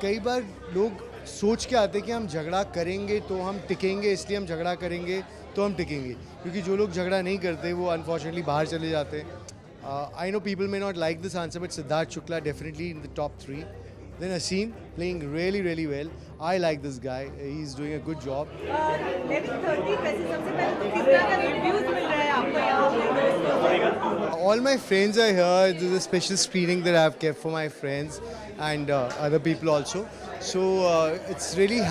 कई बार लोग सोच के आते हैं कि हम झगड़ा करेंगे तो हम टिकेंगे, इसलिए हम झगड़ा करेंगे तो हम टिकेंगे, क्योंकि जो लोग झगड़ा नहीं करते वो अनफॉर्चुनेटली बाहर चले जाते हैं. I know people may not like this answer, but Siddharth Shukla definitely in the top 3. Then Asim playing really well. I like this guy. He's doing a good job. Level 30 वैसे सबसे पहले तो किस तरह का रिव्यूज मिल रहा है आपको यहाँ पे? All my friends are here. There's a special screening that I've kept for my friends and other people also. So it's really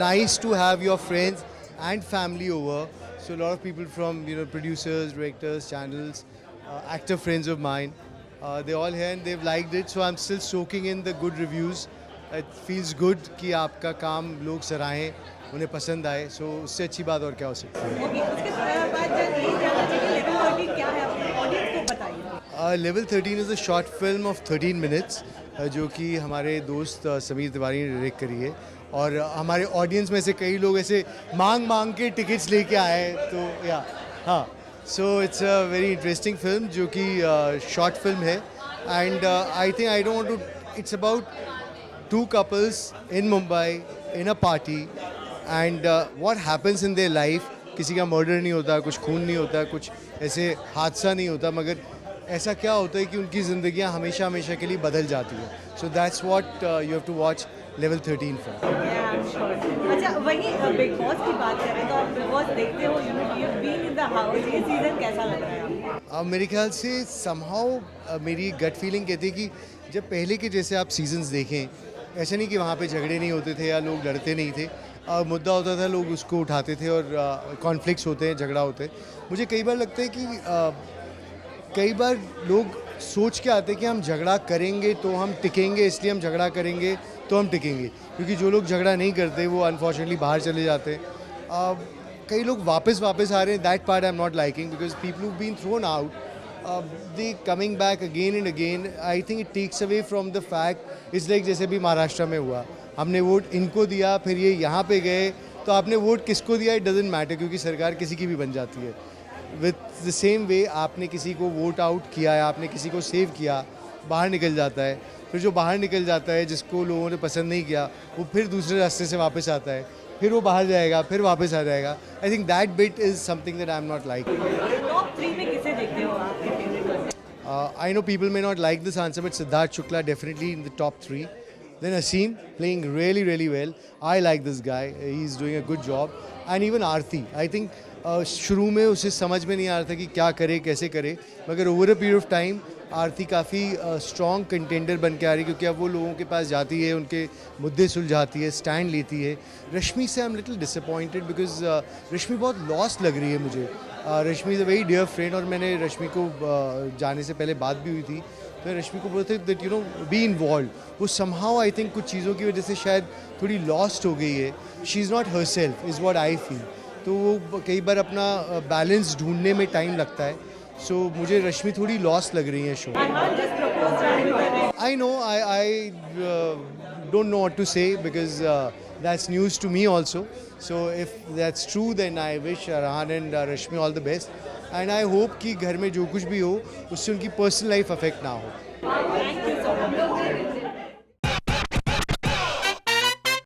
nice to have your friends and family over. So a lot of people from producers, directors, channels, actor friends of mine. They're all here and they've liked it. So I'm still soaking in the good reviews. It feels good कि आपका काम लोग सराहें, उन्हें पसंद आए. So उससे अच्छी बात और क्या हो सकती है. ओके, उसके बाद जब ये जानना चाहिए लेवल 30 क्या है अपने ऑडियंस को बताइए. Level 13 is a short film of 13 minutes जो कि हमारे दोस्त समीर तिवारी ने डायरेक्ट करी है. और हमारे ऑडियंस में से कई लोग ऐसे मांग के टिकट्स लेके आए. तो हाँ, so it's a very interesting film जो कि शॉर्ट फिल्म है. And I think I don't want to, it's about two couples in Mumbai in a party and what happens in their life. किसी का murder नहीं होता, कुछ खून नहीं होता, कुछ ऐसे हादसा नहीं होता, मगर ऐसा क्या होता है कि उनकी ज़िंदगियाँ हमेशा हमेशा के लिए बदल जाती है. So that's what you have to watch level 13 for. अच्छा, वही बिग बॉस की बात करें तो आप बिग बॉस देखते हो, you been in the house, ये सीजन कैसा लग रहा है आपको? मेरे ख्याल से समहाउ मेरी गट फीलिंग कहती है कि जब पहले के जैसे आप सीजन्स देखें, ऐसा नहीं कि वहाँ पे झगड़े नहीं होते थे या लोग लड़ते नहीं थे. मुद्दा होता था, लोग उसको उठाते थे और कॉन्फ्लिक्ट्स होते हैं, झगड़ा होते हैं. मुझे कई बार लगता है कि कई बार लोग सोच के आते हैं कि हम झगड़ा करेंगे तो हम टिकेंगे, इसलिए हम झगड़ा करेंगे तो हम टिकेंगे, क्योंकि जो लोग झगड़ा नहीं करते वो अनफॉर्चुनेटली बाहर चले जाते हैं. कई लोग वापस आ रहे हैं. That part I am not liking because people who been thrown out, they coming back again and again. I think it takes away from the fact, it's like जैसे भी महाराष्ट्र में हुआ, हमने वोट इनको दिया, फिर ये यहाँ पे गए, तो आपने वोट किसको दिया इट डजेंट मैटर, क्योंकि सरकार किसी की भी बन जाती है. विथ द सेम वे आपने किसी को वोट आउट किया या आपने किसी को सेव किया, बाहर निकल जाता है. फिर जो बाहर निकल जाता है, जिसको लोगों ने पसंद नहीं किया, वो फिर दूसरे रास्ते से वापस आता है, फिर वो बाहर जाएगा, फिर वापस आ जाएगा. I think that bit is something that I am not like. Top 3 में किसे देखते हो आप? I know people may not like this answer, but Siddharth Shukla definitely in the top 3. Then Asim playing really well. I like this guy. He's doing a good job. And even Aarti. I think शुरू में उसे समझ में नहीं आ रहा था कि क्या करे, कैसे करे, मगर over a period of time Aarti काफ़ी स्ट्रॉन्ग कंटेंडर बन के आ रही है, क्योंकि अब वो लोगों के पास जाती है, उनके मुद्दे सुलझाती है, स्टैंड लेती है. रश्मि से I am little disappointed because Rashmi बहुत लॉस्ट लग रही है मुझे. Rashmi is a very dear friend और मैंने रश्मि को जाने से पहले बात भी हुई थी, तो मैं रश्मि को बोलते दैट बी इन्वॉल्व. वो समहाउ आई थिंक कुछ चीज़ों की वजह से शायद थोड़ी लॉस्ट हो गई है. She is not her self is what I feel. तो वो कई बार अपना बैलेंस ढूंढने में टाइम लगता है. सो मुझे रश्मि थोड़ी लॉस्ट लग रही है show. I know I don't know what to say because that's news to me also. So if that's true, then I wish Rahan and Rashmi all the best. And I hope कि घर में जो कुछ भी हो उससे उनकी personal life affect ना हो. Thank you so much.